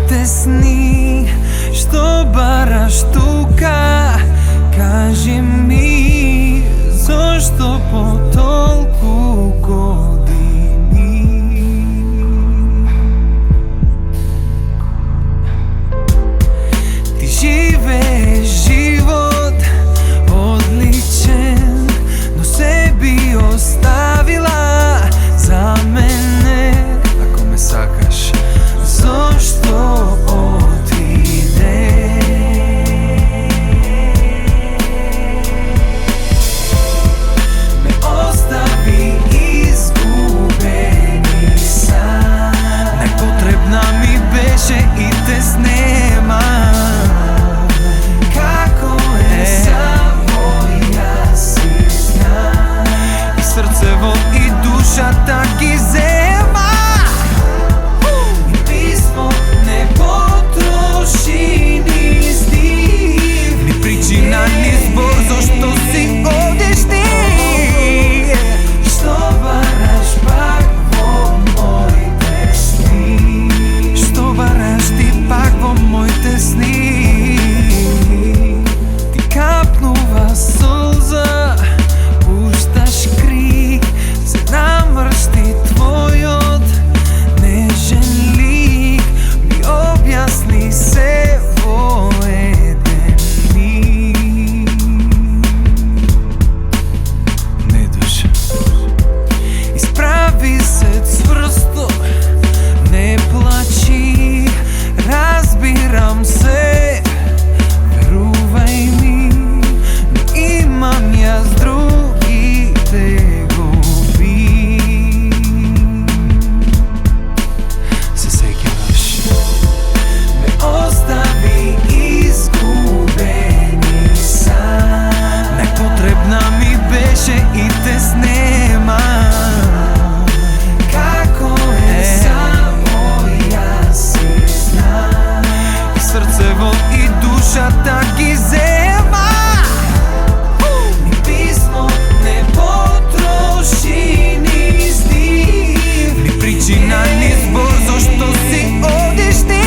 моите сни, што бараш тука, кажи ми, зошто по толку години ти живееш живот одличен, но се би оставила за мене. Ако ме сакаш, зошто отиде? Ме остави изгубени сам. Непотребна ми беше и те снема. Како е само јас си знам, и срцево и душата ги зема. И писмо не потроши ни стив, ни причина, ни збор, зашто си одиш ти. Што бараш пак во моите сни, што бараш ти пак во моите сни. Ти капнува солза, пушташ крик, се намршти твојот нежен лик, ми објасни се во еден миг. Не душа, исправи се цврсто, не плачи, разбирам се, верувај ми, но имам јас другите губи. Се сеќаваш? Ме остави изгубени сам. Непотребна ми беше и те снема. Како е само јас си знам, и срцево и душата ги зема. Ни писмо не потроши ни стив, ни причина, ни збор, зашто си одиш ти.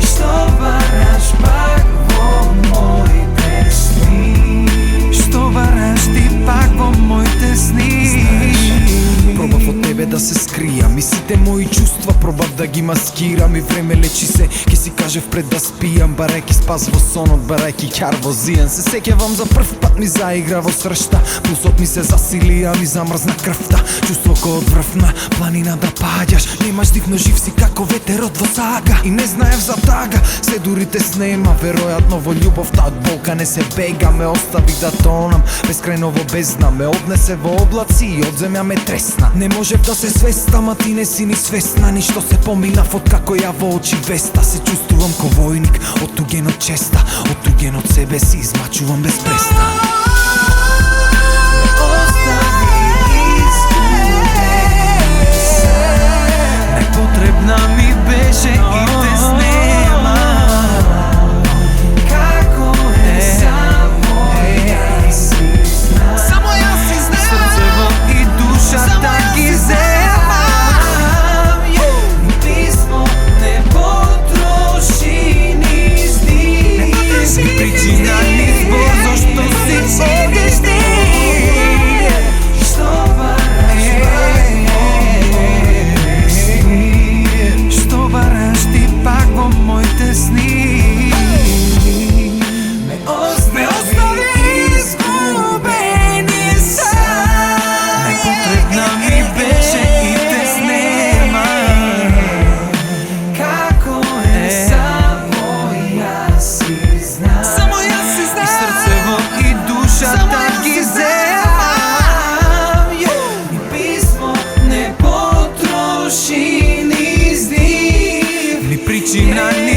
Што бараш пак во моите сни, што бараш ти пак во моите сни. Пробав од тебе да се скријам и сите мои чувства пробав да ги маскирам, и време лечи се, ке си кажев пред да спијам, барајки спас во сонот, барајки ќар во зијан. Се сеќавам за прв пат ми заигра во сршта, пулсот ми се засилија, ми замрзна крвта, чувство кој од врвна планина да паѓаш, немаш дивно, жив си како ветерот во сага. И не знаев за тага, се дури те снема, веројатно во љубовта од болка не се бега. Ме остави да тонам, бескрајно во бездна, ме однесе во облаци и од земја ме тресна. Не можев да се свестам, а ти не си ни свесна, ништо се поминав од како ја во очи веста. Се чувствувам ко војник, оттуген од честа, оттуген од себе си измачувам без преста. Непотребна ми беше и те снема. Како е само јас си знам, само јас си знам, срцево и душата ги зема. Ни писмо не потроши ни стив, ни причина, ни збор, зашто си одиш ти. Што бараш пак во моите сни, ме остави изгубени сам. Непотребна ми беше и те снема. Како е само јас си знам, само јас си знам, и срцево и душата ги земам. Ни писмо не потроши ни стив, ни причина, ни